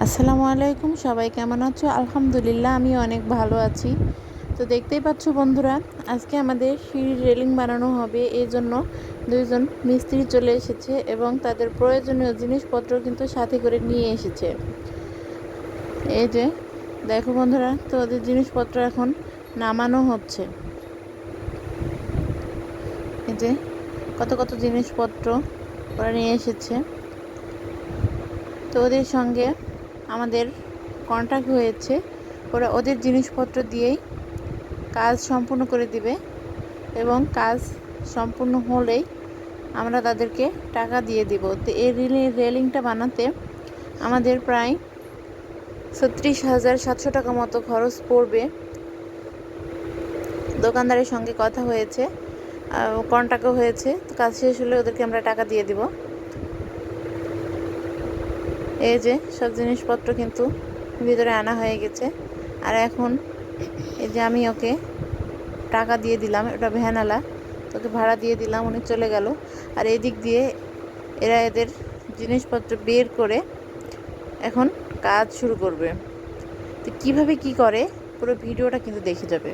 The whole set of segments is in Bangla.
আসসালামু আলাইকুম, সবাই কেমন আছো? আলহামদুলিল্লাহ, আমি অনেক ভালো আছি। তো দেখতেই পাচ্ছ বন্ধুরা, আজকে আমাদের সিঁড়ির রেলিং বানানো হবে। এই জন্য দুইজন মিস্ত্রি চলে এসেছে এবং তাদের প্রয়োজনীয় জিনিসপত্র কিন্তু সাথে করে নিয়ে এসেছে। এই যে দেখো বন্ধুরা, তো ওদের জিনিসপত্র এখন নামানো হচ্ছে। এই যে কত কত জিনিসপত্র ওরা নিয়ে এসেছে। তো ওদের সঙ্গে আমাদের কন্ট্যাক্ট হয়েছে, ওরা ওদের জিনিসপত্র দিয়েই কাজ সম্পূর্ণ করে দিবে এবং কাজ সম্পূর্ণ হলেই আমরা তাদেরকে টাকা দিয়ে দিব। তো এই রেলিংটা বানাতে আমাদের প্রায় 36,700 টাকা মতো খরচ পড়বে। দোকানদারের সঙ্গে কথা হয়েছে, কন্ট্যাক্টও হয়েছে। তো কাজ শেষ হলে ওদেরকে আমরা টাকা দিয়ে দিব। এই যে সব জিনিসপত্র কিন্তু ভিতরে আনা হয়ে গেছে। আর এখন এই যে আমি ওকে টাকা দিয়ে দিলাম, এটা ভ্যানালা, তোকে ভাড়া দিয়ে দিলাম, উনি চলে গেল। আর এই দিক দিয়ে এরা এদের জিনিসপত্র বের করে এখন কাজ শুরু করবে। তো কীভাবে কি করে পুরো ভিডিওটা কিন্তু দেখে যাবে।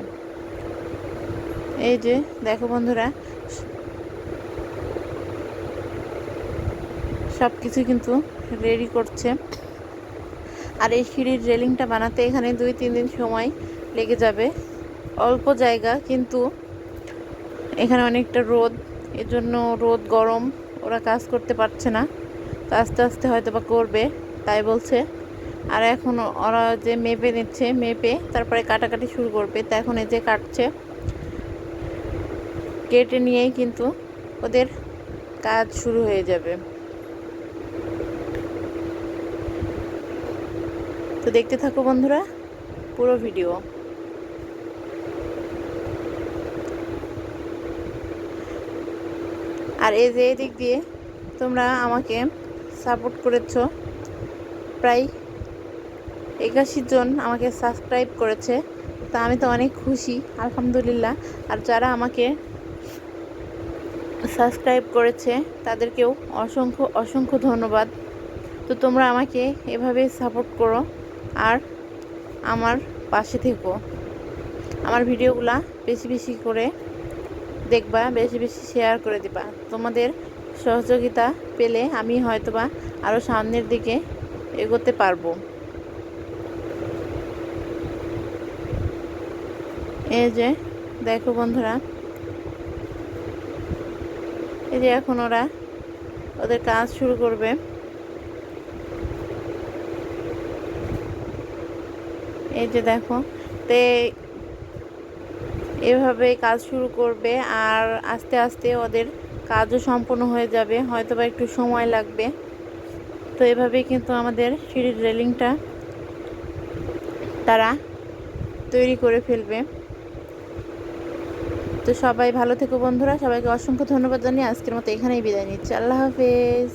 এই যে দেখো বন্ধুরা, সব কিছু কিন্তু রেডি করছে। আর এই সিঁড়ির রেলিংটা বানাতে এখানে 2-3 দিন সময় লেগে যাবে। অল্প জায়গা, কিন্তু এখানে অনেকটা রোদ, এজন্য রোদ গরম, ওরা কাজ করতে পারছে না। তো আস্তে আস্তে হয়তো বা করবে তাই বলছে। আর এখন ওরা যে মেপে নিচ্ছে, মেপে তারপরে কাটাকাটি শুরু করবে। তো এখন এই যে কাটছে, কেটে নিয়েই কিন্তু ওদের কাজ শুরু হয়ে যাবে। তো দেখতে থাকো বন্ধুরা পুরো ভিডিও। আর এই যে এদিক দিয়ে তোমরা আমাকে সাপোর্ট করেছো, প্রায় 81 জন আমাকে সাবস্ক্রাইব করেছে। তা আমি তো অনেক খুশি, আলহামদুলিল্লাহ। আর যারা আমাকে সাবস্ক্রাইব করেছে তাদেরকেও অসংখ্য অসংখ্য ধন্যবাদ। তো তোমরা আমাকে এভাবে সাপোর্ট করো আর আমার পাশে থেকো। আমার ভিডিওগুলা বেশি বেশি করে দেখবা, বেশি বেশি শেয়ার করে দিবা। তোমাদের সহযোগিতা পেলে আমি হয়তোবা আরও সামনের দিকে এগোতে পারবো। এই যে দেখো বন্ধুরা, এই যে এখন ওরা ওদের কাজ শুরু করবে। এই যে দেখো, তে এভাবে কাজ শুরু করবে আর আস্তে আস্তে ওদের কাজও সম্পূর্ণ হয়ে যাবে, হয়তো বা একটু সময় লাগবে। তো এভাবেই কিন্তু আমাদের সিঁড়ির রেলিংটা তারা তৈরি করে ফেলবে। তো সবাই ভালো থেকো বন্ধুরা, সবাইকে অসংখ্য ধন্যবাদ জানিয়ে আজকের মতো এখানেই বিদায় নিচ্ছি। আল্লাহ হাফেজ।